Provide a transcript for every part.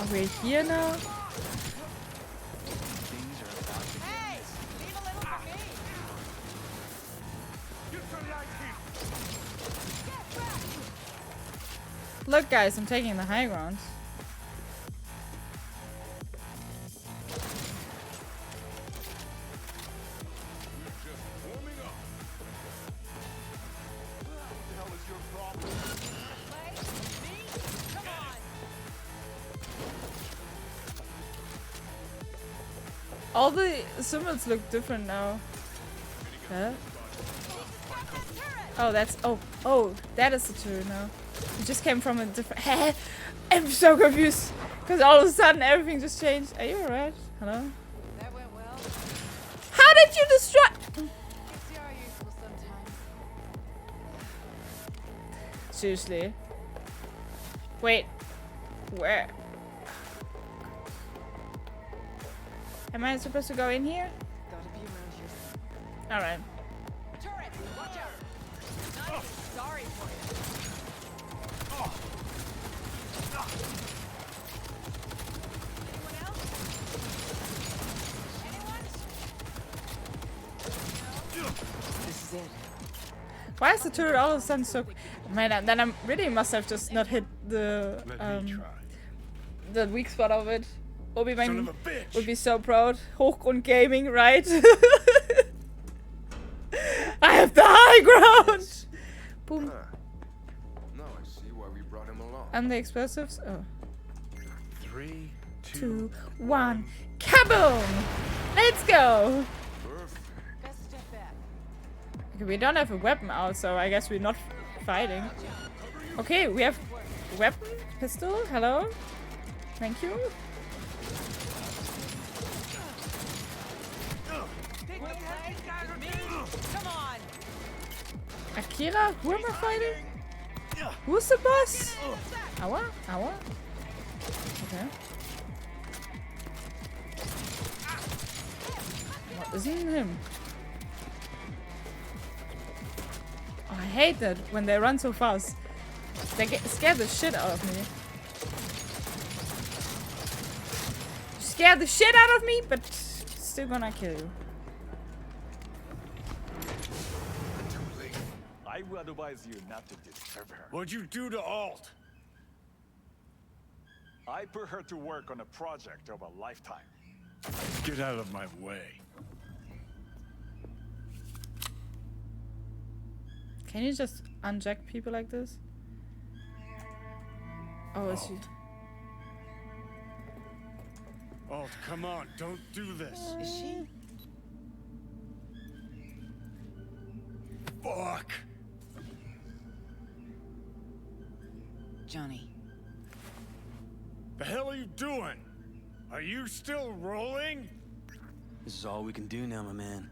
Are we here now? Look guys, I'm taking the high ground. All the symbols look different now. Huh? Oh, that's... Oh, that is the turret now. It just came from a different... I'm so confused. Because all of a sudden everything just changed. Are you alright? Hello? That went well. How did you destroy... It's useful sometimes. Seriously. Wait. Where? Am I supposed to go in here? Gotta be around here. Alright. Turret, watch out. Not sorry for you. Anyone else? Anyone? This is it. Why is the turret all of a sudden so... Man, then I really must have just not hit the weak spot of it. Obi-Wan would be so proud. Hochgrund Gaming, right? I have the high ground! Boom. No, I see why we brought him along. And the explosives? Oh. 3, 2, 1. Kaboom! Let's go! Best step back. Okay, we don't have a weapon out, so I guess we're not fighting. Okay, we have weapon? Pistol? Hello? Thank you. Come on. Akira? Who am I fighting? Who's the boss? Awa? Awa? Okay. What is in him? Oh, I hate that when they run so fast. They scare the shit out of me. Scare the shit out of me, but still gonna kill you. I would advise you not to disturb her. What'd you do to Alt? I put her to work on a project of a lifetime. Get out of my way. Can you just unjack people like this? Oh, is she? Alt, come on, don't do this. Is she? Fuck! Johnny. The hell are you doing? Are you still rolling? This is all we can do now, my man.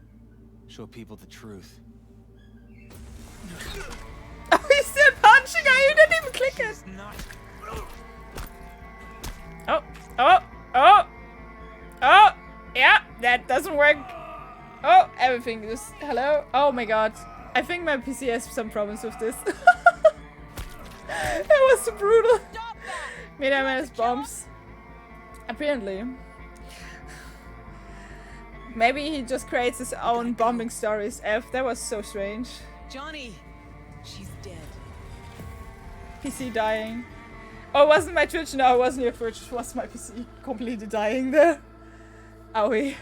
Show people the truth. Oh, he's still punching her! You didn't even click it! Oh! Oh! Oh! Oh! Yeah! That doesn't work! Oh! Everything just... Hello? Oh my god. I think my PC has some problems with this. That was so brutal. Made him has bombs. Apparently. Maybe he just creates his own bombing stories. That was so strange. Johnny. She's dead. PC dying. Oh, it wasn't my Twitch? No, it wasn't your Twitch. It was my PC completely dying there. Owie.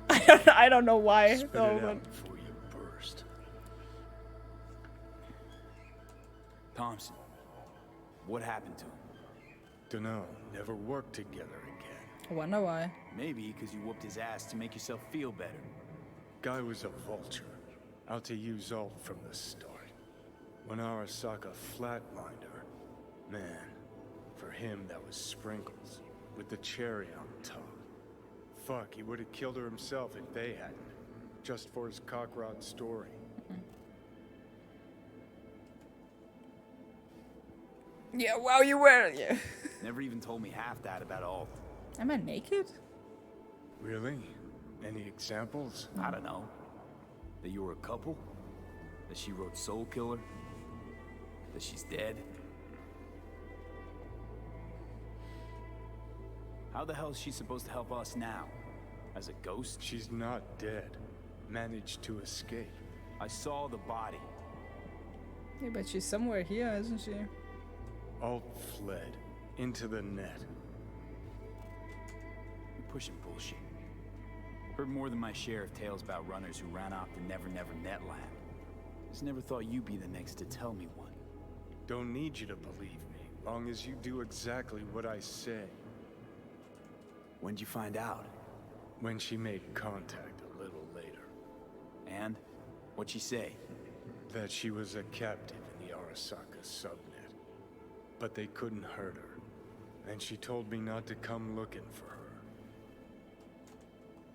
I don't know why. Spit No, it but out before you burst. Thompson, what happened to him? Dunno, never worked together again. I wonder why. Maybe because you whooped his ass to make yourself feel better. Guy was a vulture, out to use Alt from the start. When Arasaka flatlined her, man, for him that was sprinkles, with the cherry on top. Fuck, he would have killed her himself if they hadn't, just for his cockrod story. Yeah, well, you were. Yeah. Never even told me half that about Alt. Am I naked? Really? Any examples? I don't know. That you were a couple? That she wrote Soul Killer? That she's dead? How the hell is she supposed to help us now? As a ghost? She's not dead. Managed to escape. I saw the body. Yeah, but she's somewhere here, isn't she? Alt fled into the net. You're pushing bullshit. Heard more than my share of tales about runners who ran off the Never Never Netland. Just never thought you'd be the next to tell me one. Don't need you to believe me, long as you do exactly what I say. When'd you find out? When she made contact a little later. And? What'd she say? That she was a captive in the Arasaka subnet. But they couldn't hurt her. And she told me not to come looking for her.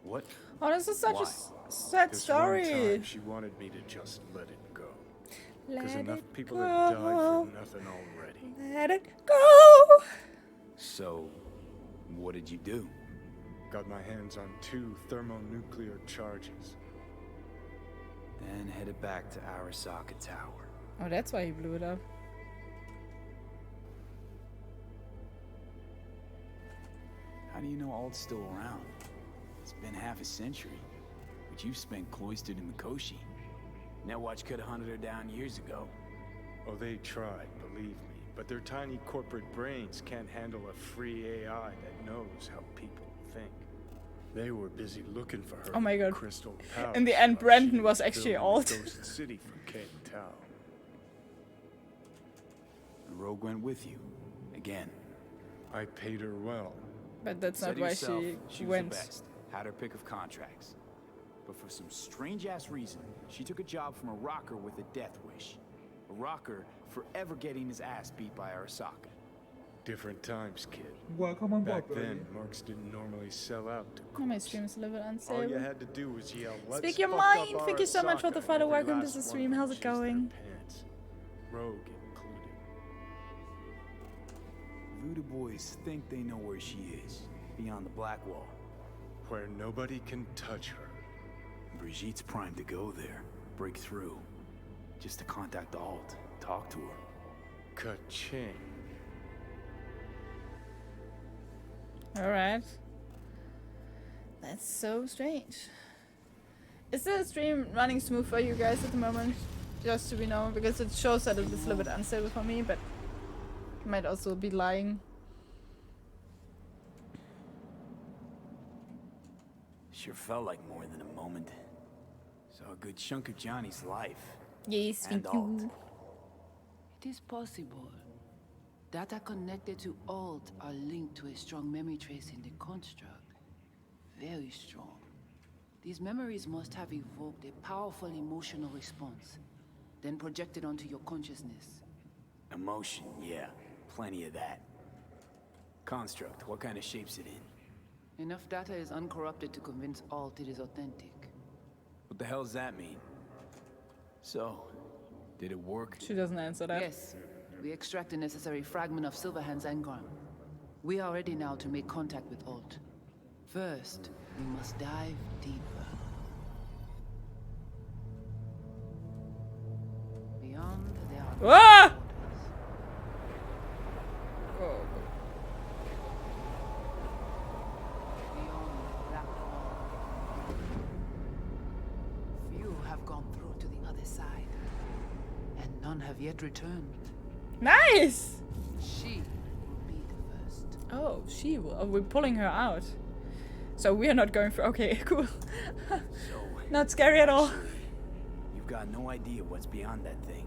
What? Oh, this is such Why? a sad This story. one time, she wanted me to just let it go. Because Let enough it people have died go. for nothing already. Let it go. So, what did you do? Got my hands on 2 thermonuclear charges. Then headed back to Arasaka Tower. Oh, that's why he blew it up. How do you know Alt's still around? It's been half a century, but you've spent cloistered in Mikoshi. Netwatch could have hunted her down years ago. Oh, they tried, believe me. But their tiny corporate brains can't handle a free AI that knows how people think. They were busy looking for her Oh my in the God. Crystal Palace. In the end, while Brandon she was actually building Alt. the Ghost City for King Tao. The Rogue went with you. Again. I paid her well. But that's not Said why yourself, she was went. the best. Had her pick of contracts. But for some strange-ass reason, she took a job from a rocker with a death wish. A rocker forever getting his ass beat by Arasaka. Different times, kid. Welcome on Back board, then, mercs didn't normally sell out to Oh, my cops. stream is a little All you unstable. had to do was yell, "Let's Speak your fuck up mind. Thank you so much for the Arasaka," follow. and every Welcome to last the one stream. would How's it shit their going? pants. Rogue included. Voodoo boys think they know where she is. Beyond the Black Wall. Where nobody can touch her. Brigitte's primed to go there. Break through. Just to contact Alt. Talk to her. Ka-ching. Alright. That's so strange. Is the stream running smooth for you guys at the moment? Just to be known, because it shows that it's a little bit unstable for me, but it might also be lying. Sure felt like more than a moment. Saw a good chunk of Johnny's life. Yes, And thank Alt. you. It is possible. Data connected to Alt are linked to a strong memory trace in the construct. Very strong. These memories must have evoked a powerful emotional response, then projected onto your consciousness. Emotion, yeah. Plenty of that. Construct, what kind of shape's it in? Enough data is uncorrupted to convince Alt it is authentic. What the hell does that mean? So, did it work? She doesn't answer that. Yes, we extract the necessary fragment of Silverhand's engram. We are ready now to make contact with Alt. First, we must dive deeper. Beyond there are Ah! borders. Oh. Beyond the black wall. Few have gone through to the other side, and none have yet returned. Nice! She will be the first. Oh, she will. Oh, we're pulling her out. So we are not going for. Okay, cool. So, Not scary at all. you've got no idea what's beyond that thing.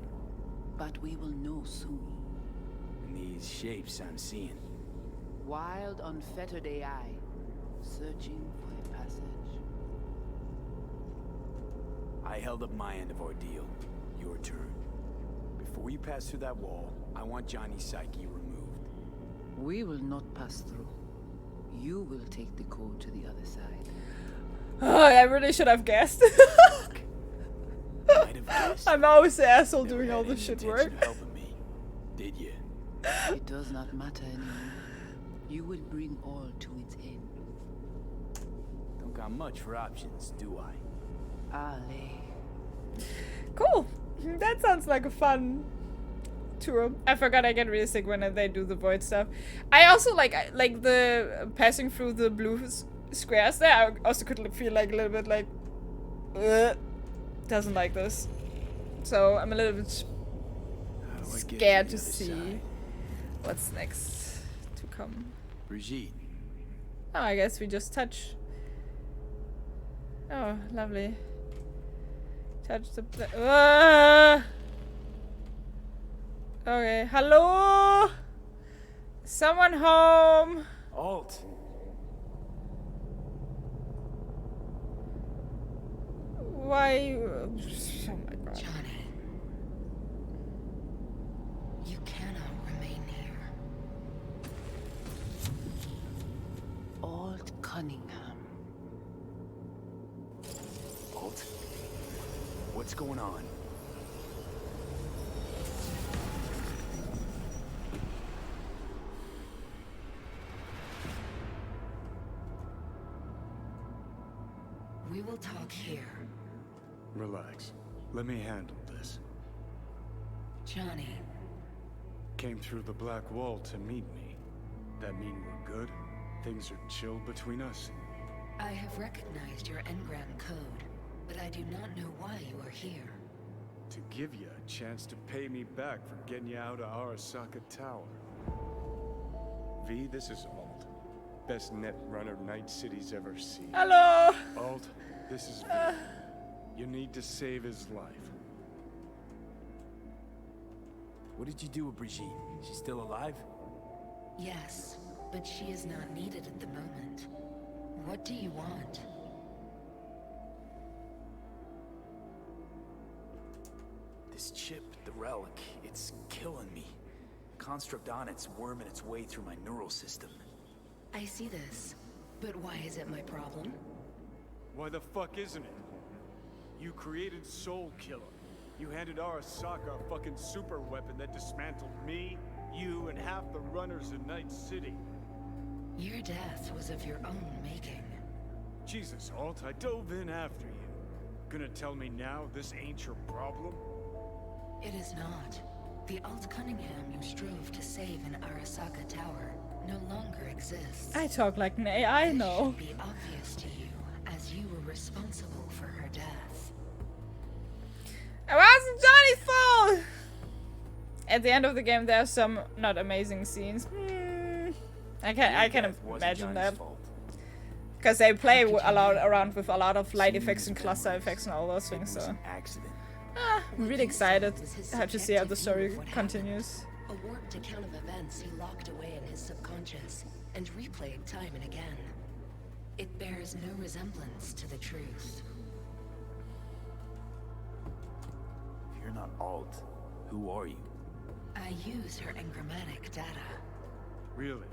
But we will know soon. And these shapes I'm seeing. Wild, unfettered AI, searching for a passage. I held up my end of our deal. Your turn. Before you pass through that wall, I want Johnny's psyche removed. We will not pass through. You will take the code to the other side. Oh, I really should have guessed. Might have guessed. I'm always the asshole Never doing had all the any shit intention work. of helping me. Did you? It does not matter anymore. You will bring all to its end. Don't got much for options, do I? Ale. Cool. That sounds like a fun True. I forgot I get really sick when they do the void stuff. I also like the passing through the blue squares there. I also could feel like a little bit like, doesn't like this. So I'm a little bit scared to see what's next to come. Brigitte. Oh, I guess we just touch. Oh, lovely. Touch the. Okay, hello? Someone home? Alt. Why? Oh my god. Johnny, you cannot remain here. Old Cunningham. Alt. What's going on? We will talk here. Relax. Let me handle this. Johnny, Came through the black wall to meet me. That mean we're good? Things are chill between us? I have recognized your engram code, but I do not know why you are here. To give you a chance to pay me back for getting you out of Arasaka Tower. V, this is Alt. Best net runner Night City's ever seen. Hello. Alt, this is V. You need to save his life. What did you do with Brigitte? She's still alive? Yes, but she is not needed at the moment. What do you want? This chip, the relic, it's killing me. Construct on it's worming its way through my neural system. I see this, but why is it my problem? Why the fuck isn't it? You created Soul Killer. You handed Arasaka a fucking super weapon that dismantled me, you, and half the runners in Night City. Your death was of your own making. Jesus, Alt, I dove in after you. Gonna tell me now this ain't your problem? It is not. The Alt Cunningham you strove to save in Arasaka Tower no longer exists. I talk like an AI, This no. should be obvious to you, as you were responsible for her death. It wasn't Johnny's fault! At the end of the game, there are some not amazing scenes. I can Death wasn't imagine Johnny's that. fault. Because they play How could a you lot know? around with a lot of light Seeing effects and his cluster memories, effects and all those it things, was so an accident. I'm really excited how to see how the story continues. A warped account of events he locked away in his subconscious and replayed time and again. It bears no resemblance to the truth. If you're not Alt, who are you? I use her engrammatic data. Really?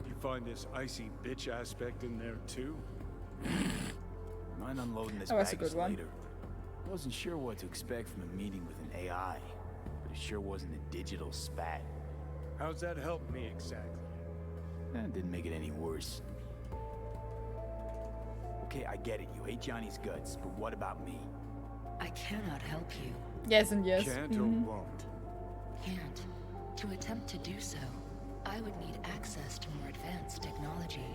You find this icy bitch aspect in there too? Mind unloading this That was a baggage good one. later. Wasn't sure what to expect from a meeting with an AI, but it sure wasn't a digital spat. How's that help me exactly? Didn't make it any worse. Okay, I get it. You hate Johnny's guts, but what about me? I cannot help you. Yes and yes. Can't or won't? Can't. To attempt to do so, I would need access to more advanced technology.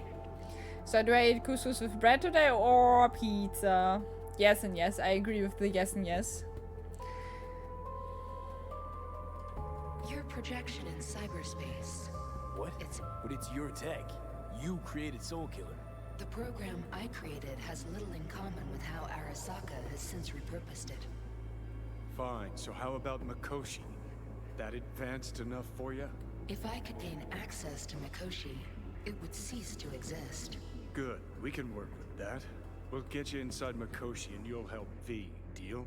So do I eat couscous with bread today or pizza? Yes and yes. I agree with the yes and yes. Your projection in cyberspace. What? It's But it's your tech. You created Soul Killer. the program I created has little in common with how Arasaka has since repurposed it. Fine, so how about Mikoshi? That advanced enough for you? If I could gain access to Mikoshi, it would cease to exist. Good, we can work with that. We'll get you inside Mikoshi and you'll help V, deal?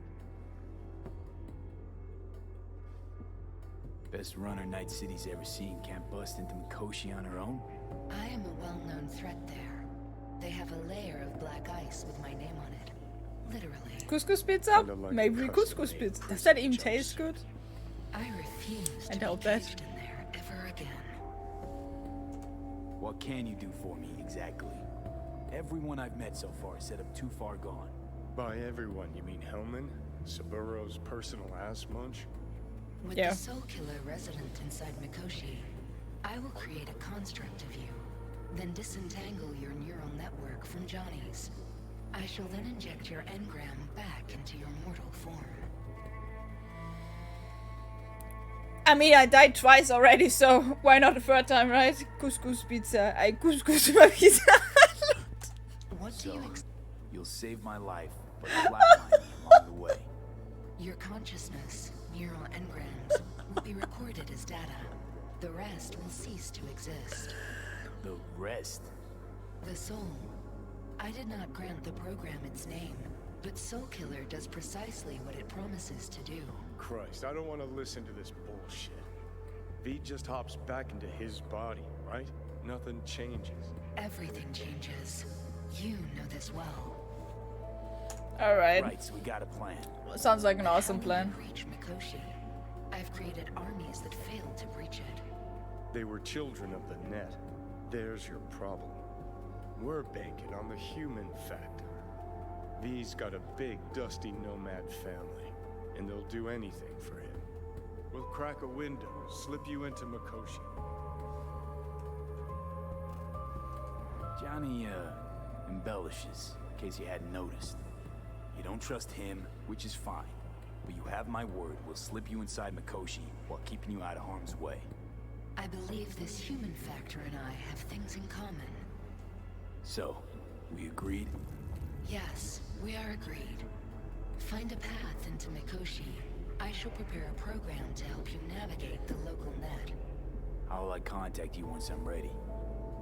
Best runner Night City's ever seen can't bust into Mikoshi on her own. I am a well-known threat there. They have a layer of black ice with my name on it. Literally. Couscous pizza? Kinda like Maybe a couscous custom-made pizza. Does prison that even jumps. taste good? I refuse I to doubt be that. caged in there ever again. What can you do for me, exactly? Everyone I've met so far said I'm too far gone. By everyone, you mean Hellman? Saburo's personal ass munch? With Yeah. the soul killer resident inside Mikoshi, I will create a construct of you, then disentangle your neural network from Johnny's. I shall then inject your engram back into your mortal form. I mean, I died twice already, so why not the third time, right? Couscous pizza. I couscous my pizza. What do you You'll save my life, but flatline me along the way. Your consciousness, neural engrams, will be recorded as data. The rest will cease to exist. The rest? The soul. I did not grant the program its name, but Soul Killer does precisely what it promises to do. Christ, I don't want to listen to this bullshit. V just hops back into his body, right? Nothing changes. Everything changes. You know this well. Alright. Right, so we got a plan. Sounds like an awesome How plan. will you reach Mikoshi? I've created armies that failed to breach it. They were children of the net. There's your problem. We're banking on the human factor. V's got a big, dusty nomad family, and they'll do anything for him. We'll crack a window, slip you into Mikoshi. Johnny, embellishes, in case you hadn't noticed. You don't trust him, which is fine. But you have my word, we'll slip you inside Mikoshi while keeping you out of harm's way. I believe this human factor and I have things in common. So, we agreed? Yes, we are agreed. Find a path into Mikoshi. I shall prepare a program to help you navigate the local net. How will I contact you once I'm ready?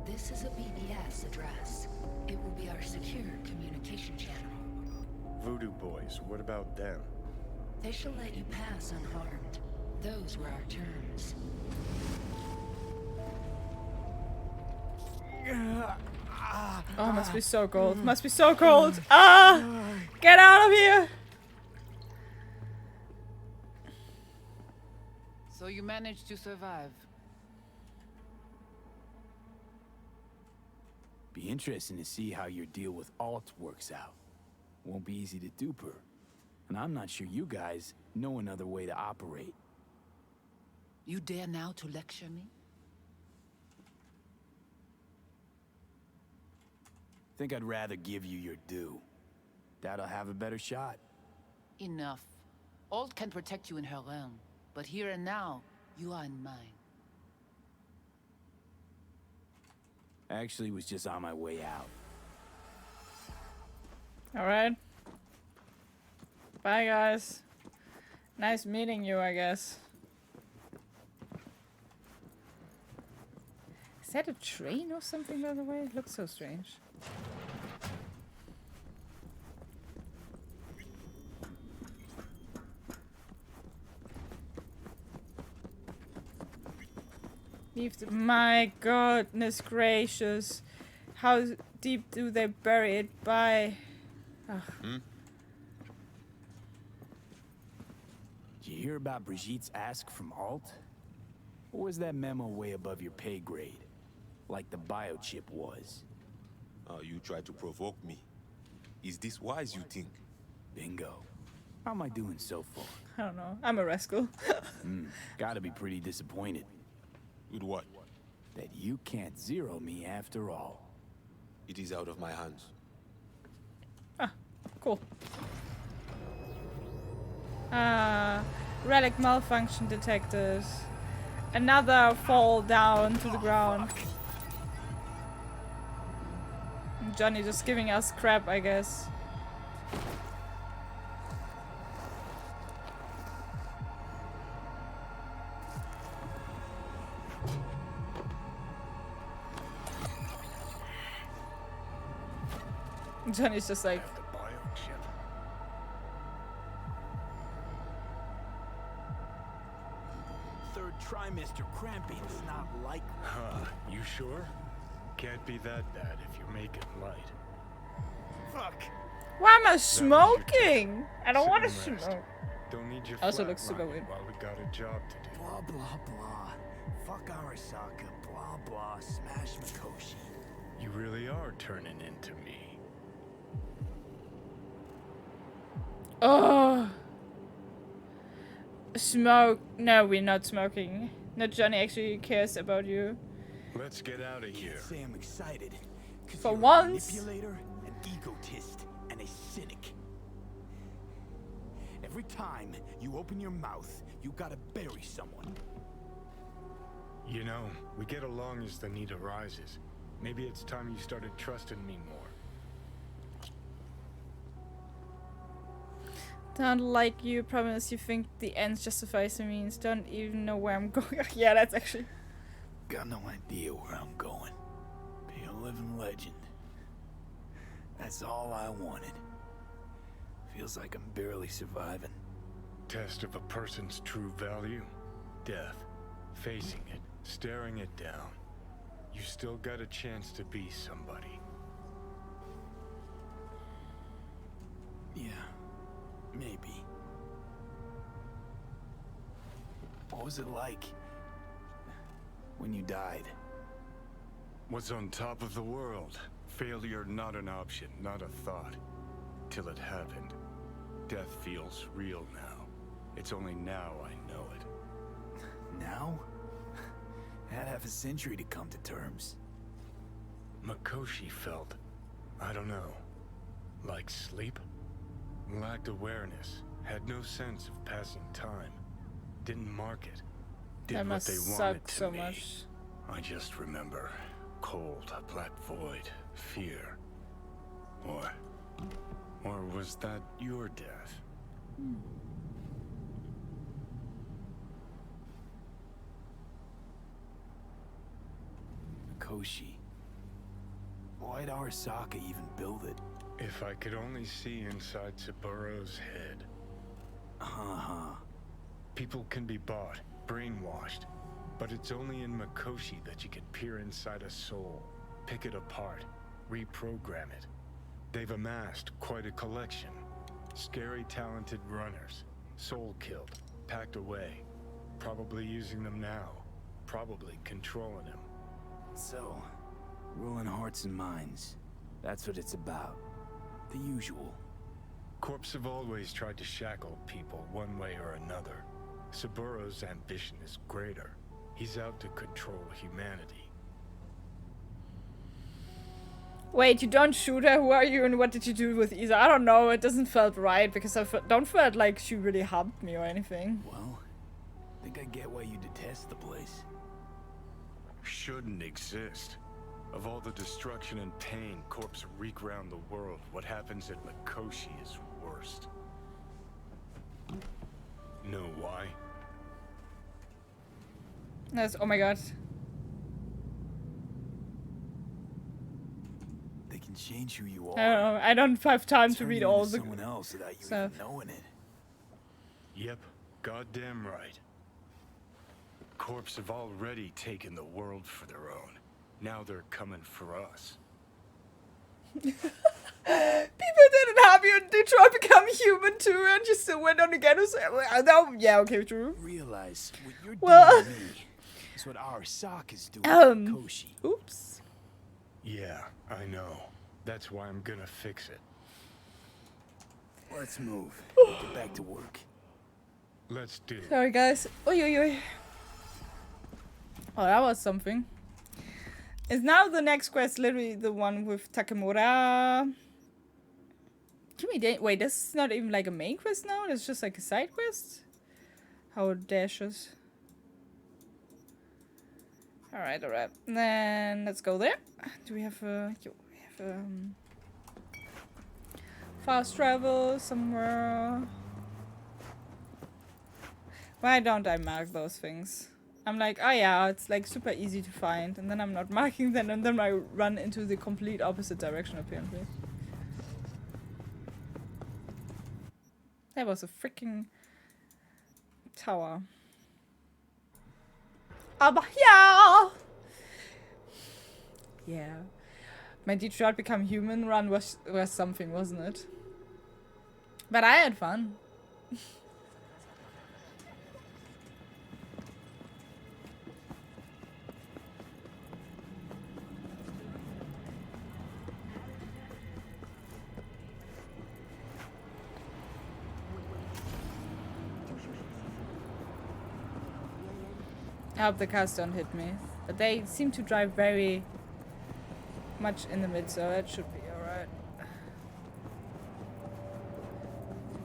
This is a BBS address. It will be our secure communication channel. Voodoo boys, what about them? They shall let you pass unharmed. Those were our terms. Oh, must be so cold. Must be so cold. Ah! Get out of here! So you managed to survive. Be interesting to see how your deal with Alt works out. Won't be easy to dupe her. And I'm not sure you guys know another way to operate. You dare now to lecture me? Think I'd rather give you your due. That'll have a better shot. Enough. Alt can protect you in her realm, but here and now, you are in mine. Actually, was just on my way out. Alright. Bye, guys. Nice meeting you, I guess. Is that a train or something, by the way? It looks so strange. My goodness gracious. How deep do they bury it by? Ugh. Did you hear about Brigitte's ask from Alt? Or was that memo way above your pay grade? Like the biochip was? Oh, you try to provoke me. Is this wise, you think? Bingo. How am I doing so far? I don't know. I'm a rascal. Gotta be pretty disappointed. With what? That you can't zero me after all. It is out of my hands. Ah, cool. Relic malfunction detected. Another fall down to the ground. Johnny just giving us crap, I guess. Johnny's just like, The biochip. Third trimester cramping's not like. Huh, you sure? Can't be that bad if you make it light. Fuck. why am I smoking? I don't Sit want to and rest. smoke. Don't need your Also looks super flatlining weird. while we got a job to do. Blah blah blah. Fuck Arasaka. Blah blah. Smash Mikoshi. You really are turning into me. Oh. Smoke. No, we're not smoking. Not Johnny actually cares about you. Let's get out of here. Say I'm excited. 'Cause For you're once. A manipulator, an egotist, and a cynic. Every time you open your mouth, you gotta bury someone. You know, we get along as the need arises. Maybe it's time you started trusting me more. Don't like you, promise you think the ends justifies the means. Don't even know where I'm going. Yeah, that's actually... Got no idea where I'm going. Be a living legend. That's all I wanted. Feels like I'm barely surviving. Test of a person's true value? Death. Facing it. Staring it down. You still got a chance to be somebody. Yeah. Maybe. What was it like when you died? Was on top of the world. Failure not an option, not a thought. Till it happened. Death feels real now. It's only now I know it. Now? Had half a century to come to terms. Mikoshi felt, I don't know, like sleep? Lacked awareness, had no sense of passing time. Didn't mark it. Did That what must they suck wanted to so me. much. I just remember cold, a black void, fear. Or was that your death? Mikoshi. Why'd Arasaka even build it? If I could only see inside Saburo's head. People can be bought, brainwashed, but it's only in Mikoshi that you can peer inside a soul, pick it apart, reprogram it. They've amassed quite a collection. Scary, talented runners, soul killed, packed away, probably using them now, probably controlling them. So, ruling hearts and minds. That's what it's about. The usual. Corps have always tried to shackle people one way or another. Saburo's ambition is greater. He's out to control humanity. Wait, you don't shoot her? Who are you and what did you do with Isa? I don't know, it doesn't felt right because I don't feel like she really harmed me or anything. Well, think I get why you detest the place. Shouldn't exist. Of all the destruction and pain corpse wreak round the world, what happens at Mikoshi is worst. Know why? That's, oh my god. They can change who you are. I don't know, I don't have time to Turn read you all into the someone else without you stuff. even knowing it. Yep, goddamn right. Corps have already taken the world for their own. Now they're coming for us. People didn't have you in Detroit become human too and you still went on again and said, yeah, okay, true. Realize what you're Well, doing to me is what Arasaka's doing to Mikoshi. Oops. Yeah, I know. That's why I'm gonna fix it. Let's move. Get back to work. Let's do it. Sorry guys. Oi, oi, oi. Oh, that was something. Is now the next quest literally the one with Takemura? Wait, this is not even like a main quest now? It's just like a side quest? How audacious. Alright, alright. Then let's go there. Do we have fast travel somewhere? Why don't I mark those things? I'm like, oh yeah, it's like super easy to find, and then I'm not marking them, and then I run into the complete opposite direction apparently. That was a freaking tower. Aber ja! Yeah. My Detroit Become Human run was something, wasn't it? But I had fun. I hope the cars don't hit me. But they seem to drive very much in the mid, so that should be alright.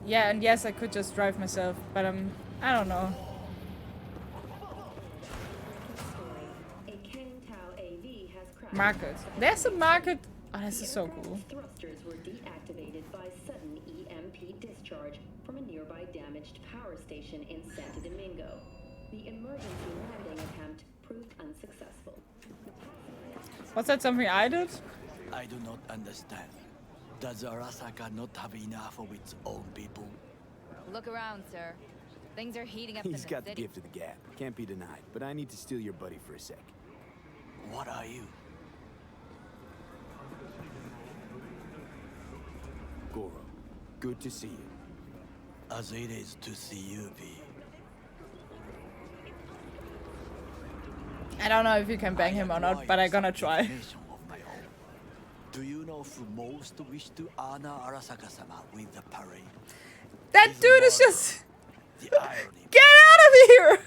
Yeah, and yes, I could just drive myself, but I don't know. Market. There's a market. Oh, this is so cool. Thrusters were deactivated by sudden EMP discharge from a nearby damaged power station in Santo Domingo. The emergency landing attempt proved unsuccessful. Was that something I did? I do not understand. Does Arasaka not have enough of its own people? Look around, sir. Things are heating up in the He's got the city. gift of the gab. Can't be denied. But I need to steal your buddy for a sec. What are you? Goro, good to see you. As it is to see you, V. I don't know if you can bang him or not, but I'm gonna try. Do you know who most wish to honor Arasaka-sama with the parade? That dude is just... The irony. Get out of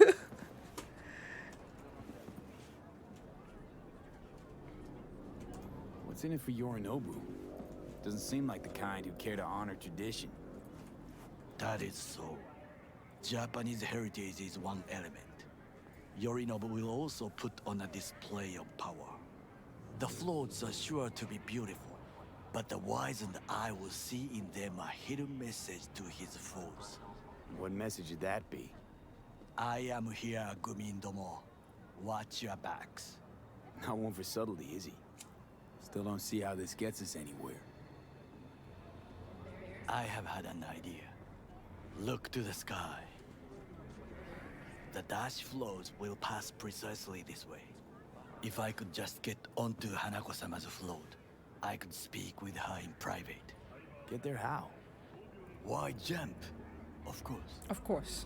here! What's in it for Yorinobu? Doesn't seem like the kind who care to honor tradition. That is so. Japanese heritage is one element. Yorinobu will also put on a display of power. The floats are sure to be beautiful, but the wizened eye will see in them a hidden message to his foes. What message would that be? I am here, Gumindomo. Watch your backs. Not one for subtlety, is he? Still don't see how this gets us anywhere. I have had an idea. Look to the sky. The dash flows will pass precisely this way. If I could just get onto Hanako-sama's float, I could speak with her in private. Get there how? Why jump? Of course. Of course.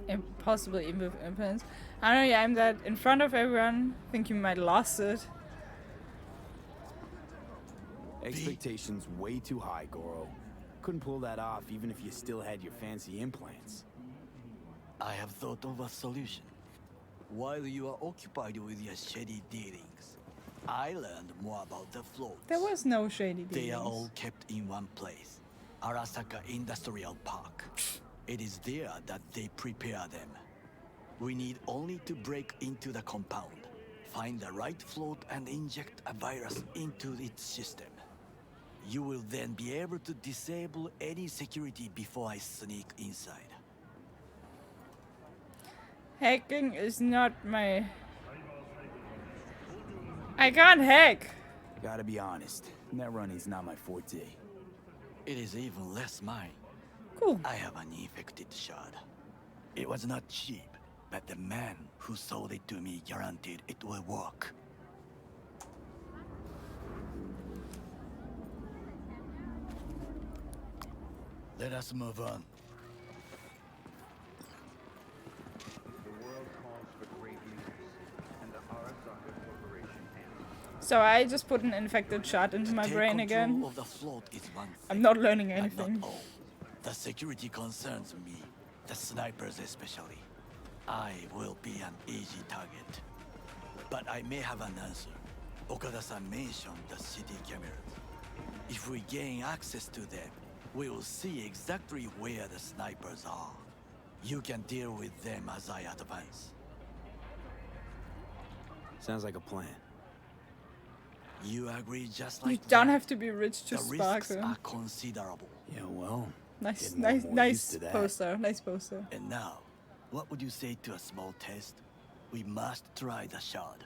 Impossible even with influence. I know, yeah, I'm that in front of everyone. Think you might lost it. Expectations way too high, Goro. Couldn't pull that off even if you still had your fancy implants. I have thought of a solution. While you are occupied with your shady dealings, I learned more about the floats. There was no shady dealings. They are all kept in one place, Arasaka Industrial Park. It is there that they prepare them. We need only to break into the compound, find the right float and inject a virus into its system. You will then be able to disable any security before I sneak inside. Hacking is not my... I can't hack! Gotta be honest, net running's not my forte. It is even less mine. Cool. I have an infected shard. It was not cheap, but the man who sold it to me guaranteed it will work. Let us move on. So I just put an infected shot into my brain again. Of the float is one thing, I'm not learning but anything. not all. The security concerns me, the snipers especially. I will be an easy target. But I may have an answer. Okada-san mentioned the city cameras. If we gain access to them, we will see exactly where the snipers are. You can deal with them as I advance. Sounds like a plan. You agree just like You don't that? have to be rich to The risks sparkle. are considerable. Yeah, well, Nice, getting more and nice, more nice used to that. poster. Nice poster. And now, what would you say to a small test? We must try the shard.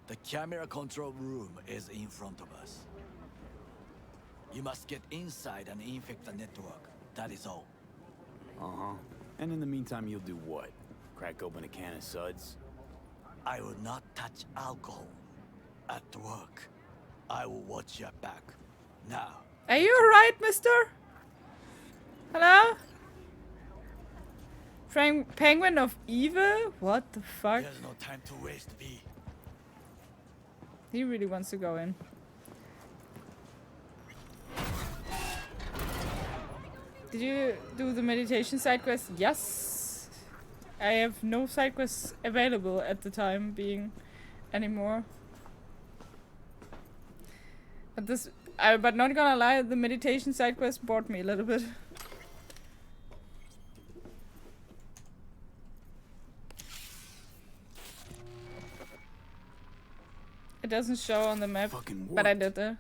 The camera control room is in front of us. You must get inside and infect the network. That is all. Uh-huh. And in the meantime, you'll do what? Crack open a can of suds? I will not touch alcohol. At work, I will watch your back. Now. Are you alright, mister? Hello? Penguin of evil? What the fuck? There's no time to waste, V. He really wants to go in. Did you do the meditation side quest? Yes. I have no side quests available at the time being anymore. But not gonna lie, the meditation side quest bored me a little bit. It doesn't show on the map, but I did it.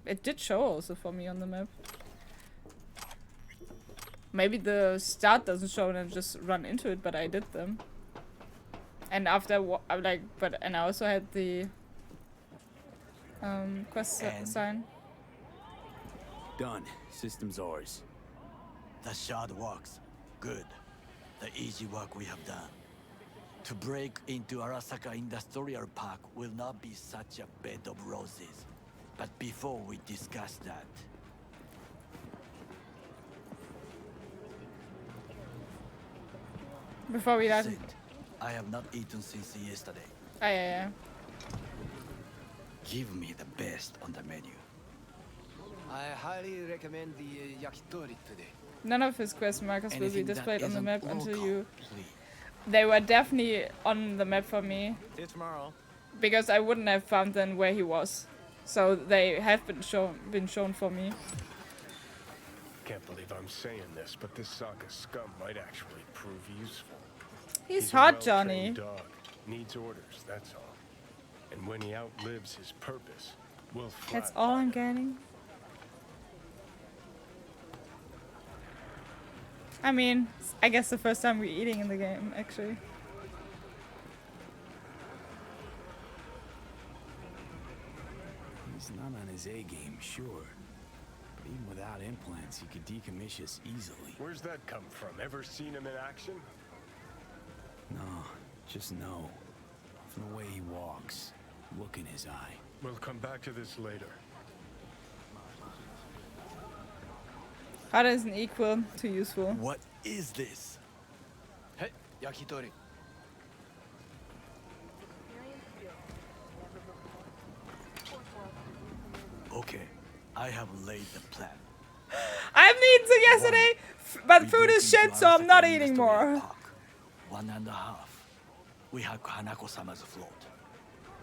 It did show also for me on the map. Maybe the start doesn't show and I just run into it, but I did them. And after and I also had the quest sign. Done. System's ours. The shard works. Good. The easy work we have done. To break into Arasaka Industrial Park will not be such a bed of roses. But before we discuss that... Before we die. I have not eaten since yesterday. Oh, yeah. Give me the best on the menu. I highly recommend the yakitori today. None of his quest markers will be displayed on the map until you... Please. They were definitely on the map for me. See you tomorrow. Because I wouldn't have found them where he was. So they have been shown for me. Can't believe I'm saying this, but this Sokka scum might actually prove useful. He's a hot, well-trained Johnny. Dog. Needs orders, that's all. And when he outlives his purpose, we'll fly. That's all I'm getting. I mean, I guess the first time we're eating in the game, actually. He's not on his A game, sure. But even without implants, he could decommission us easily. Where's that come from? Ever seen him in action? No, just no. From the way he walks, look in his eye. We'll come back to this later. Hot isn't equal to useful. What is this? Hey, yakitori. Okay, I have laid the plan. I've eaten since yesterday, but food is shit, so I'm not eating more. 1.5. We have Hanako-sama's float.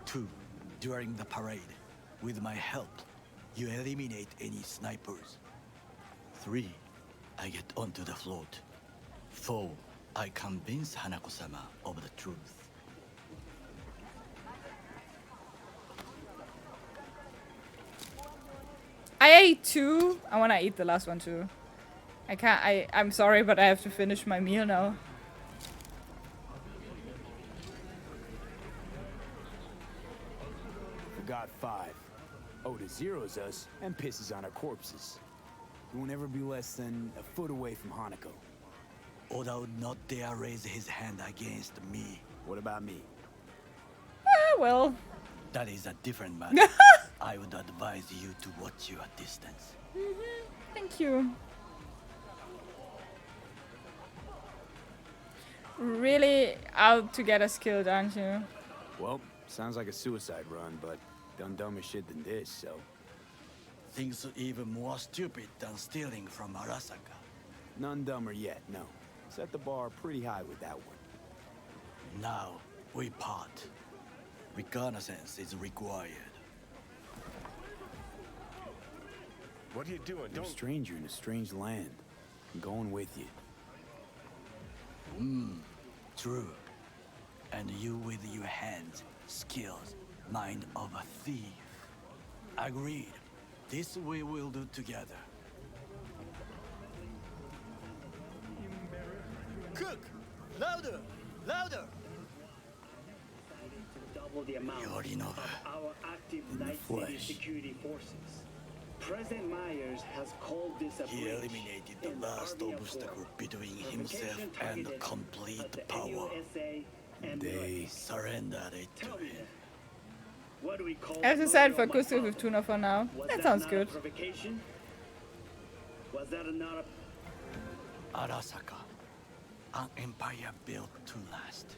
2. During the parade, with my help, you eliminate any snipers. 3. I get onto the float. 4. I convince Hanako-sama of the truth. I ate 2. I wanna eat the last one too. I can't. I'm sorry, but I have to finish my meal now. Forgot 5. Oda zeros us and pisses on our corpses. He won't ever be less than a foot away from Hanako. Oda would not dare raise his hand against me. What about me? Well. That is a different matter. I would advise you to watch your distance. Thank you. Really out to get us killed, aren't you? Well, sounds like a suicide run, but done dumber shit than this, so... Things even more stupid than stealing from Arasaka. None dumber yet, no. Set the bar pretty high with that one. Now, we part. Reconnaissance is required. What are you doing? You're a stranger in a strange land. I'm going with you. True. And you with your hands, skills, mind of a thief. Agreed. This we will do together. Cook! Louder! Louder! Double the amount of our active Night City security forces. President Myers has called this a He breach eliminated the last obstacle between himself and complete power. They surrendered it to him. What do we call I have decided for Gustav with tuna for now. That sounds good. Was that not a... Arasaka, an empire built to last.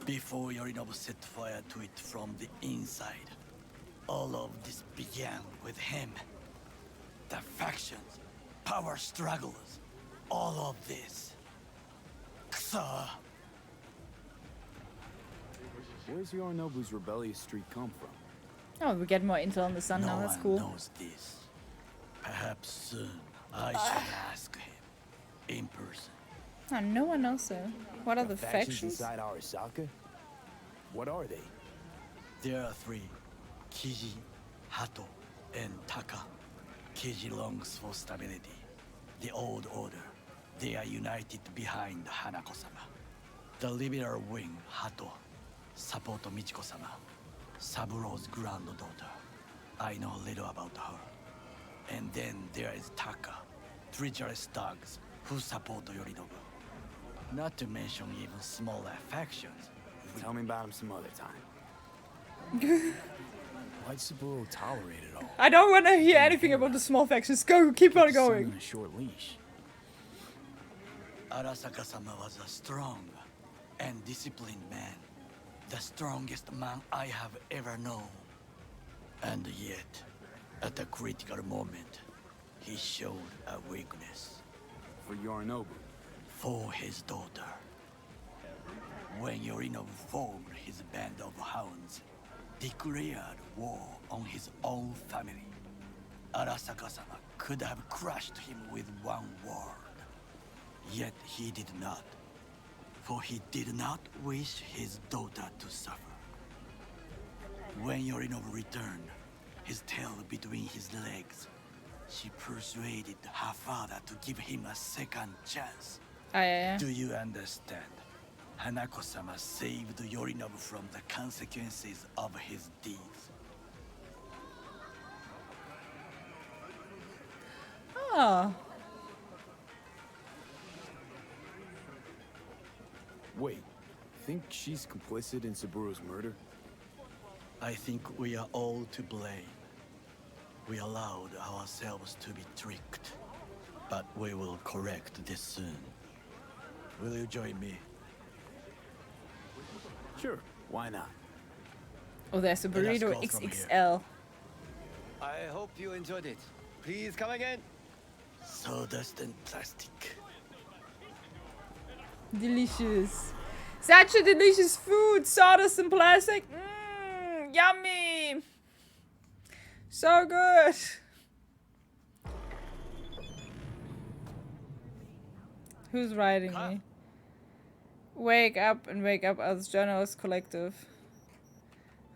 Before Yorinobu set fire to it from the inside. All of this began with him. The factions, power struggles, all of this. Kusa, Where's Yorinobu's rebellious streak come from? Oh, we get more intel on the sun now. That's cool. No one knows this. Perhaps soon I should ask him in person. Oh, no one knows so. What are the factions? Inside Arasaka? What are they? There are three: Kiji, Hato, and Taka. Kiji longs for stability. The old order. They are united behind Hanako-sama. The liberal wing, Hato, support Michiko-sama, Saburo's granddaughter. I know little about her. And then there is Taka, treacherous thugs who support Yorinobu. Not to mention even smaller factions. Tell me about him some other time. Why'd Saburo tolerate it all? I don't want to hear anything about the small factions. Go, keep on going. On a short leash. Arasaka-sama was a strong and disciplined man. The strongest man I have ever known. And yet, at a critical moment, he showed a weakness. For Yorinobu? For his daughter. When Yorinobu formed his band of hounds, declared war on his own family, Arasaka-sama could have crushed him with one word. Yet he did not, for he did not wish his daughter to suffer. When Yorinobu returned, his tail between his legs, she persuaded her father to give him a second chance. Yeah. Do you understand? Hanako-sama saved Yorinobu from the consequences of his deeds. Oh. Wait, think she's complicit in Saburo's murder? I think we are all to blame. We allowed ourselves to be tricked. But we will correct this soon. Will you join me? Sure, why not? Oh, there's a burrito XXL. I hope you enjoyed it. Please come again. Sawdust and plastic. Delicious. Such a delicious food. Sawdust and plastic. Mmm, yummy. So good. Who's writing me? Wake up and wake up as journalist collective.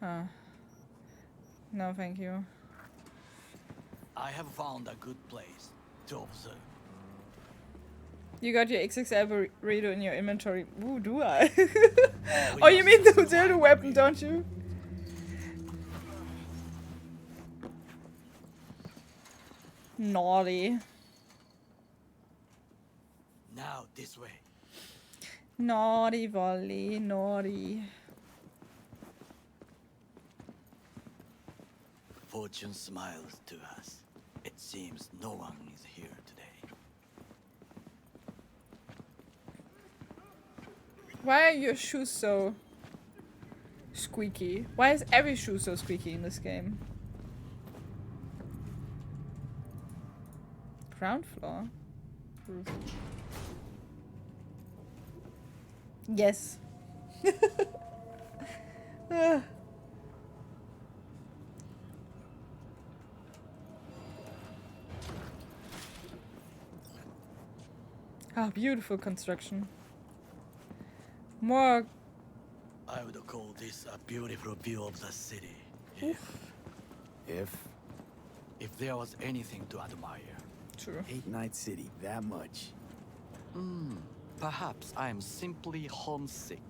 Huh. No, thank you. I have found a good place to observe. You got your XXL burrito in your inventory. Ooh, do I? Oh, you mean the dildo weapon, don't you? Naughty. Now this way. Naughty volley, naughty. Fortune smiles to us. It seems no one is here today. Why are your shoes so squeaky? Why is every shoe so squeaky in this game? Ground floor? Roof. Yes. Ah, beautiful construction. More. I would call this a beautiful view of the city. If there was anything to admire. True. 8-night city, that much. Perhaps I am simply homesick.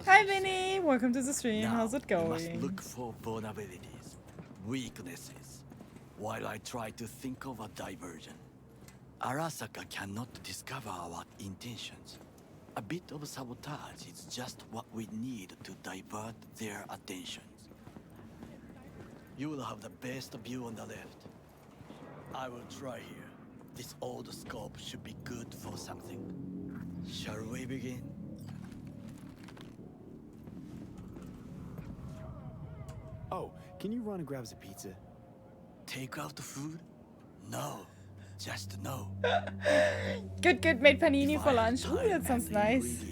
Hi Vinny, welcome to the stream. Now, How's it going? You must look for vulnerabilities, weaknesses, while I try to think of a diversion. Arasaka cannot discover our intentions. A bit of sabotage is just what we need to divert their attentions. You will have the best view on the left. I will try here. This old scope should be good for something. Shall we begin? Oh, can you run and grab us a pizza? Take out the food? No. Just no. Good, made panini for lunch. Ooh, that sounds nice.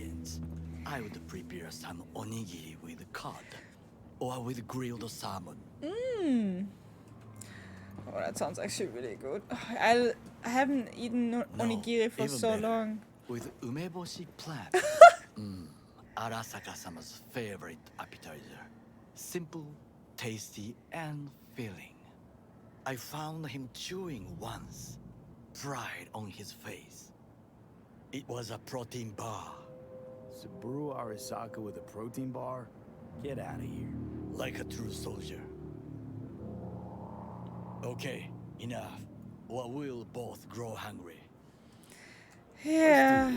I would prepare some onigiri with cod. or with grilled salmon. Mmm. Oh, that sounds actually really good. I haven't eaten onigiri for even so better. long. With umeboshi plant. Arasaka-sama's favorite appetizer. Simple, tasty, and filling. I found him chewing once. Pride on his face. It was a protein bar. Saburo Arasaka with a protein bar? Get out of here. Like a true soldier. Okay, enough. Or we'll both grow hungry. Yeah.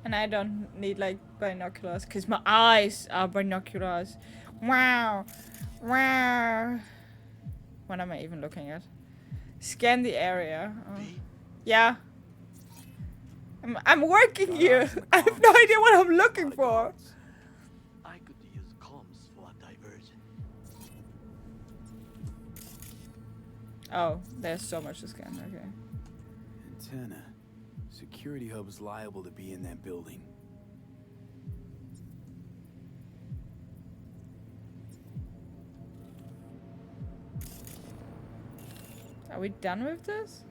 And I don't need like binoculars because my eyes are binoculars. Wow. Wow. What am I even looking at? Scan the area. Oh. Yeah. I'm working here. I have no idea what I'm looking for. I could use comms for a diversion. Oh, there's so much to scan. Okay. Antenna. Security hub is liable to be in that building. Are we done with this?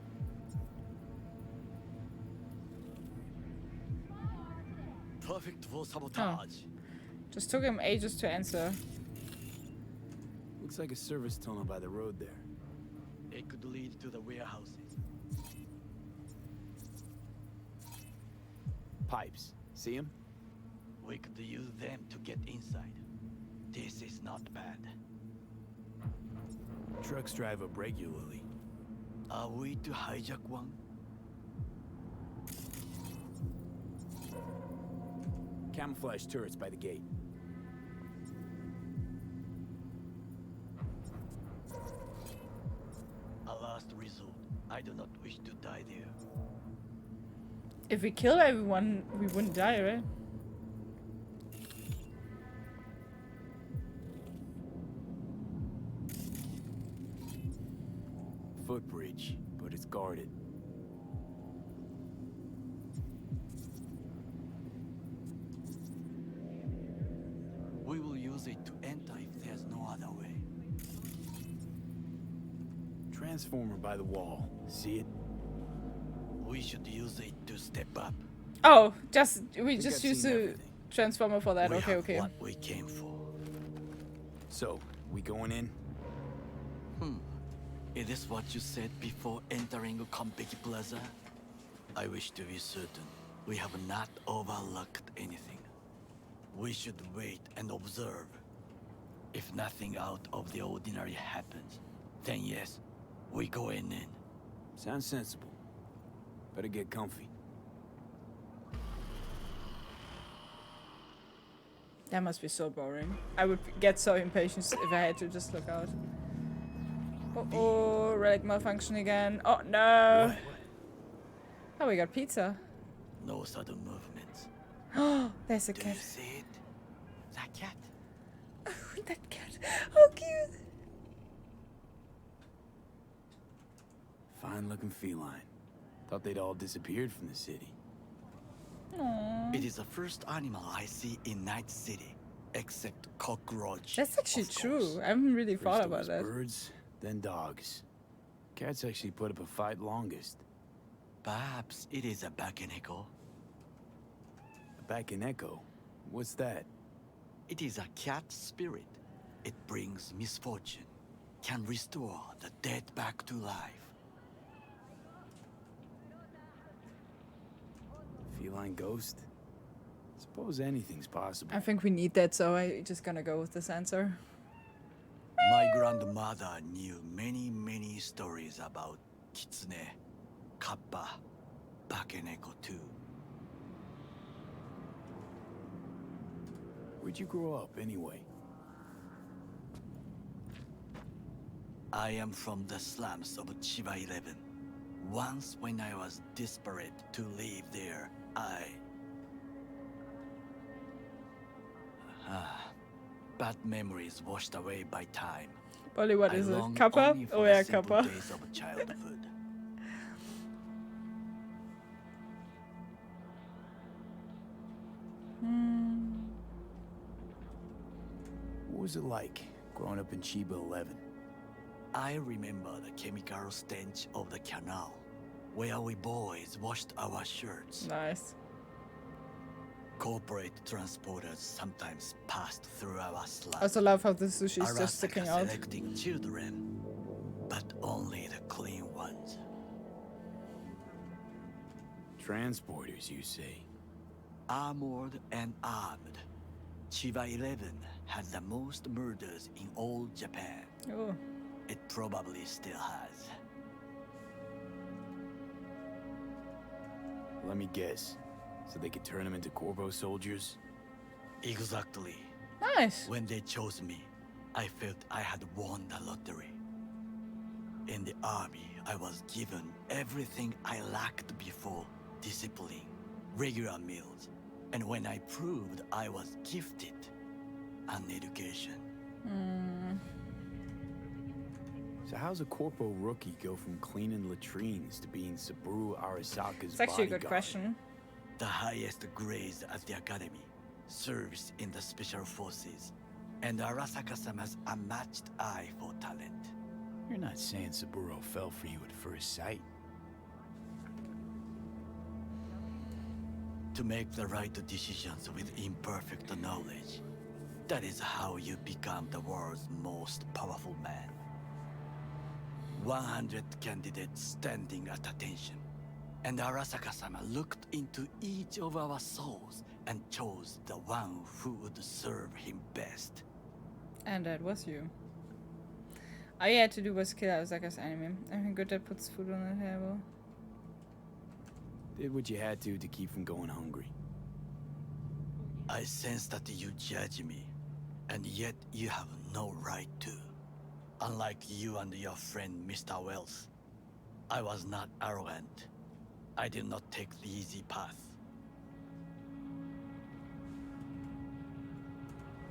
Perfect for sabotage. Just took him ages to answer. Looks like a service tunnel by the road there. It could lead to the warehouses. Pipes. See them? We could use them to get inside. This is not bad. Trucks drive up regularly. Are we to hijack one? Camouflage turrets by the gate. A last resort. I do not wish to die there. If we kill everyone, we wouldn't die, right? Footbridge, but it's guarded. We will use it to enter if there's no other way. Transformer by the wall. See it? We should use it to step up. Oh, we I've just seen use the everything. transformer for that. We Okay, have okay. what we came for. So, we going in? Is this what you said before entering Konpeki Plaza? I wish to be certain we have not overlooked anything. We should wait and observe. If nothing out of the ordinary happens, then yes, we go in. Sounds sensible. Better get comfy. That must be so boring. I would get so impatient if I had to just look out. Oh, relic malfunction again. Oh no! Oh, we got pizza. No sudden movements. Oh, there's a Do cat. you see it? That cat? Oh, that cat. How cute. Fine looking feline. Thought they'd all disappeared from the city. Aww. It is the first animal I see in Night City, except cockroach. That's actually of true. course. I haven't really First thought it about was that. birds, then dogs. Cats actually put up a fight longest. Perhaps it is a Bakeneko. Back in Echo. What's that? It is a cat spirit. It brings misfortune, can restore the dead back to life. Feline ghost? Suppose anything's possible. I think we need that, so I'm just gonna go with this answer. My grandmother knew many, many stories about Kitsune, Kappa, Bakeneko too. Where'd you grow up, anyway? I am from the slums of Chiba 11. Once when I was desperate to live there, bad memories washed away by time. Polly, what I is it? long Kappa? only for Oh the yeah, simple Kappa. days of childhood. was it like, growing up in Chiba 11? I remember the chemical stench of the canal, where we boys washed our shirts. Nice. Corporate transporters sometimes passed through our slums. I also love how the sushi is just sticking out. Selecting children, but only the clean ones. Transporters, you say? Armored and armed. Chiba 11 had the most murders in all Japan. Oh. It probably still has. Let me guess. So they could turn them into Corvo soldiers? Exactly. Nice. When they chose me, I felt I had won the lottery. In the army, I was given everything I lacked before: discipline, regular meals, and when I proved I was gifted, an education. So how's a corpo rookie go from cleaning latrines to being Saburo Arasaka's It's actually a good bodyguard? question. The highest grades at the academy, serves in the special forces, and Arasaka-sama's unmatched eye for talent. You're not saying Saburo fell for you at first sight? To make the right decisions with imperfect knowledge, that is how you become the world's most powerful man. 100 candidates standing at attention, and Arasaka-sama looked into each of our souls and chose the one who would serve him best. And that was you. All you had to do was kill Arasaka's enemy. Anything good that puts food on the table. Did what you had to keep from going hungry. I sense that you judge me, and yet you have no right to. Unlike you and your friend Mr. Wells, I was not arrogant. I did not take the easy path.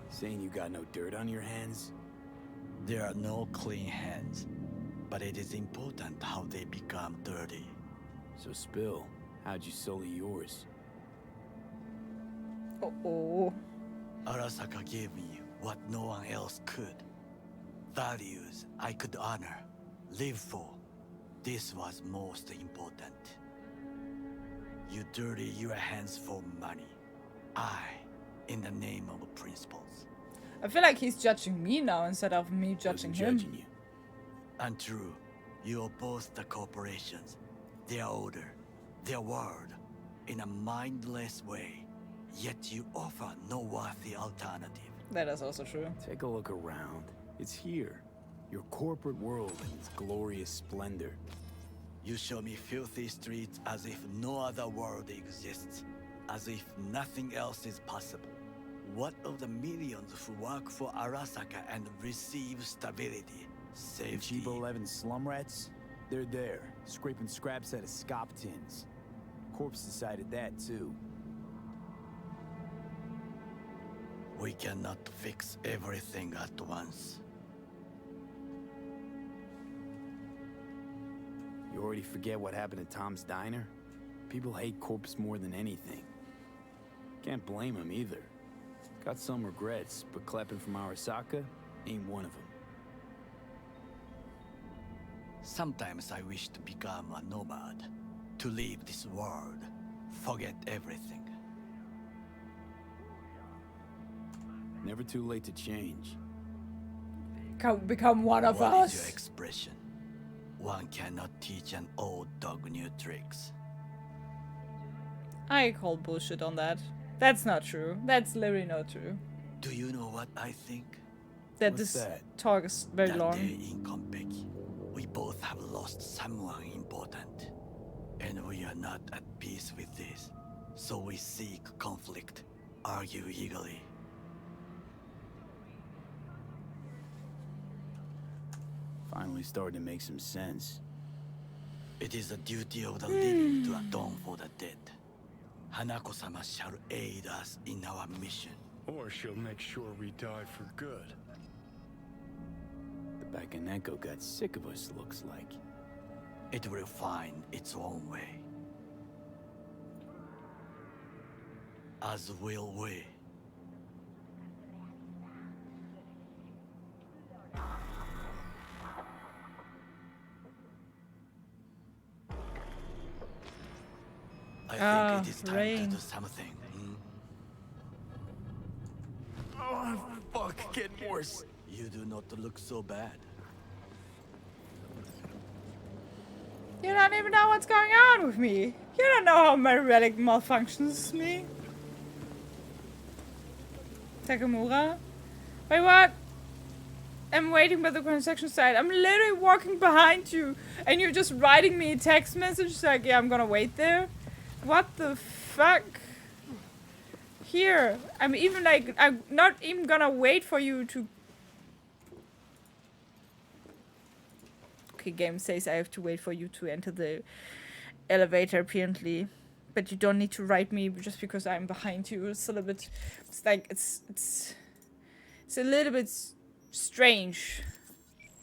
Saying you got no dirt on your hands? There are no clean hands, but it is important how they become dirty. So spill, how'd you sully yours? Uh-oh. Arasaka gave me what no one else could. Values I could honor, live for. This was most important. You dirty your hands for money. I, in the name of principles. I feel like he's judging me now instead of me judging him. Judging you. Untrue. You oppose the corporations, their order, their word, in a mindless way. Yet you offer no worthy alternative. That is also true. Take a look around. It's here. Your corporate world in its glorious splendor. You show me filthy streets as if no other world exists. As if nothing else is possible. What of the millions who work for Arasaka and receive stability, safety? Chiba 11 slum rats? They're there, scraping scraps out of scop tins. Corpse decided that too. We cannot fix everything at once. You already forget what happened at Tom's Diner? People hate Corpse more than anything. Can't blame him either. Got some regrets, but clapping from Arasaka ain't one of them. Sometimes I wish to become a nomad. To leave this world. Forget everything. Never too late to change. Become one of What us. is your expression? One cannot teach an old dog new tricks. I call bullshit on that. That's not true. That's literally not true. Do you know what I think? That What's this that? talk is very That long. day in Konpeki, we both have lost someone important. And we are not at peace with this. So we seek conflict, argue eagerly. Finally starting to make some sense. It is the duty of the living to atone for the dead. Hanako-sama shall aid us in our mission. Or she'll make sure we die for good. The Bakaneko got sick of us, looks like. It will find its own way. As will we. I think it is time rain. to do something. Oh, fuck, getting worse. You do not look so bad. You don't even know what's going on with me. You don't know how my relic malfunctions me. Takamura? Wait, what? I'm waiting by the construction site. I'm literally walking behind you and you're just writing me a text message like, yeah, I'm gonna wait there. What the fuck? Here. I'm even like, I'm not even gonna wait for you to... Okay, game says I have to wait for you to enter the elevator apparently. But you don't need to write me just because I'm behind you. It's a little bit... It's like, it's a little bit strange.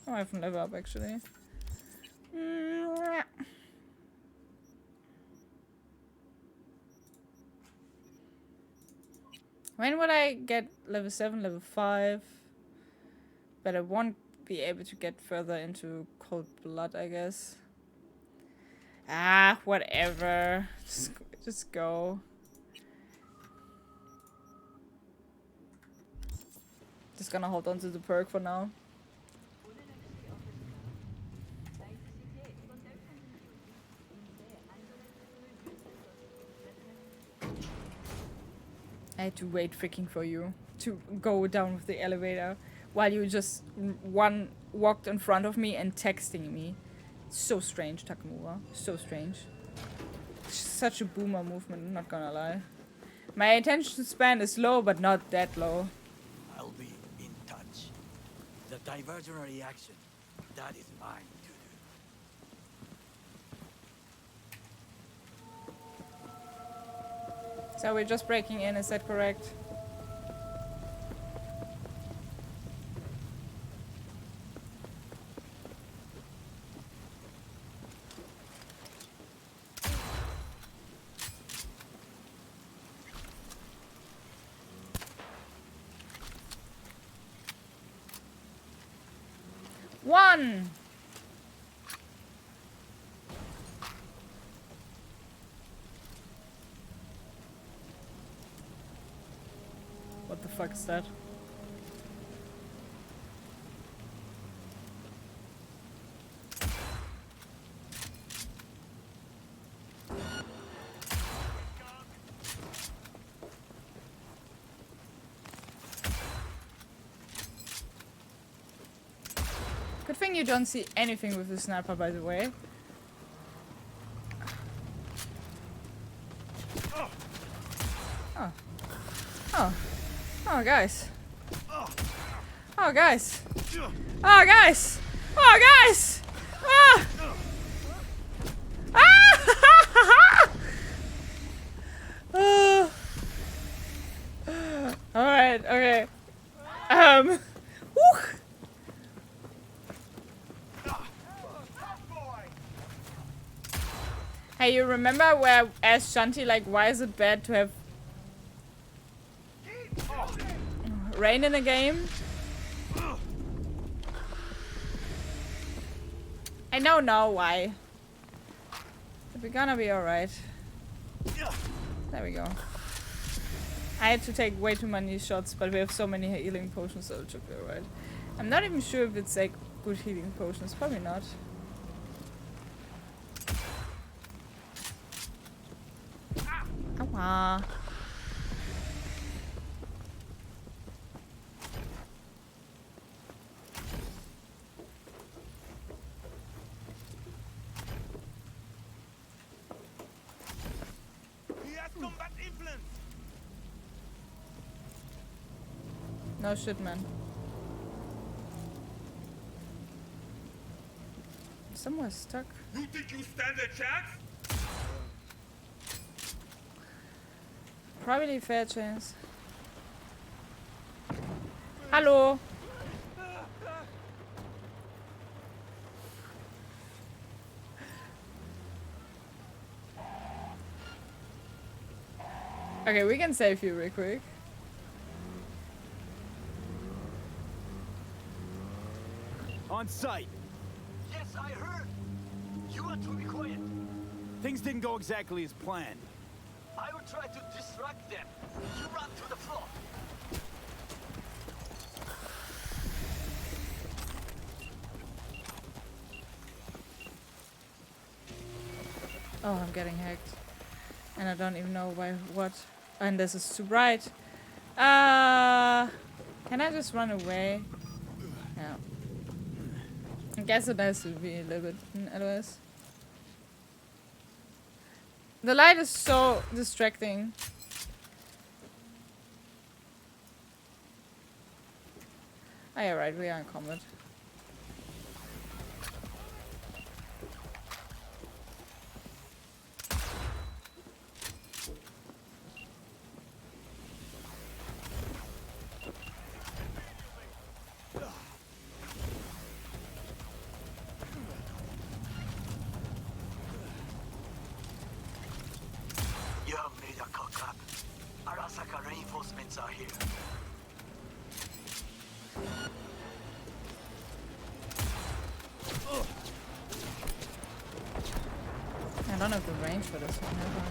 Oh, I haven't leveled up actually. When would I get level 7, level 5? But I won't be able to get further into cold blood, I guess. Ah, whatever. Just go. Just gonna hold on to the perk for now. I had to wait freaking for you to go down with the elevator while you just walked in front of me and texting me. So strange, Takamura. So strange. Such a boomer movement, not gonna lie. My attention span is low, but not that low. I'll be in touch. The divergent reaction, that is mine to do. So we're just breaking in, is that correct? One! What the fuck is that? Good thing you don't see anything with the sniper, by the way. Oh. Oh. Oh, guys. Oh, guys. Oh, guys. Oh, guys. Ah! Ah! Oh. All right. Okay. Whew. Hey, you remember where I asked Shanti, like, why is it bad to have rain in a game? I don't know why. But we're gonna be alright. There we go. I had to take way too many shots, but we have so many healing potions, so it should be alright. I'm not even sure if it's like good healing potions. Probably not. Aw. No shit, man. Somewhere stuck. You think you stand a chance? Probably fair chance. Hello. Okay, we can save you real quick. On site. Yes, I heard. You are to be quiet. Things didn't go exactly as planned. I will try to distract them. You run to the floor. Oh, I'm getting hacked. And I don't even know by what. And this is too bright. Can I just run away? Yeah. I guess it has to be a little bit otherwise. The light is so distracting. Oh, yeah, right, we are in combat. You have made a cock up. Arasaka reinforcements are here. I don't have the range for this one, have I?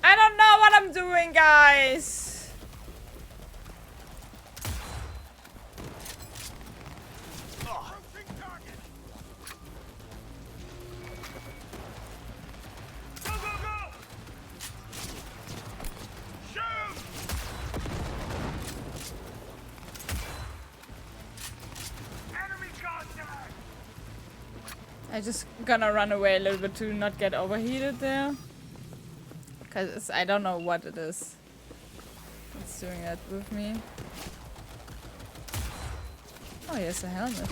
I don't know what I'm doing, guys. I just gonna run away a little bit to not get overheated there. Cause I don't know what it is. It's doing that with me. Oh, here's a helmet.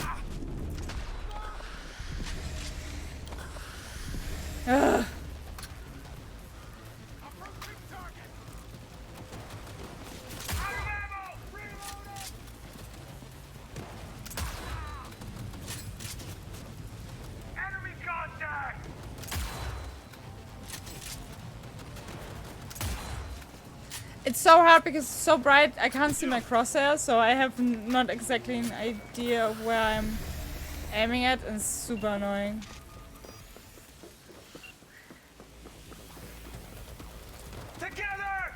Ugh. It's so hard because it's so bright, I can't see my crosshair, so I have not exactly an idea of where I'm aiming at, and it's super annoying. Together!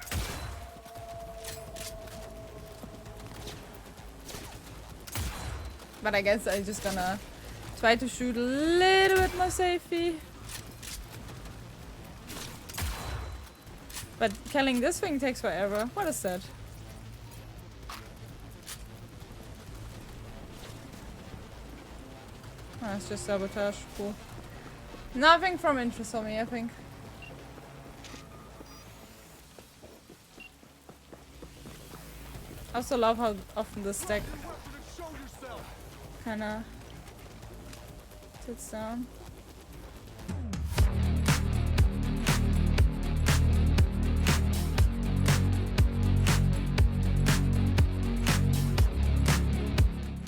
But I guess I'm just gonna try to shoot a little bit more safely. But killing this thing takes forever. What is that? Oh, it's just sabotage. Cool. Nothing from interest for me, I think. I also love how often the stack kinda sits down.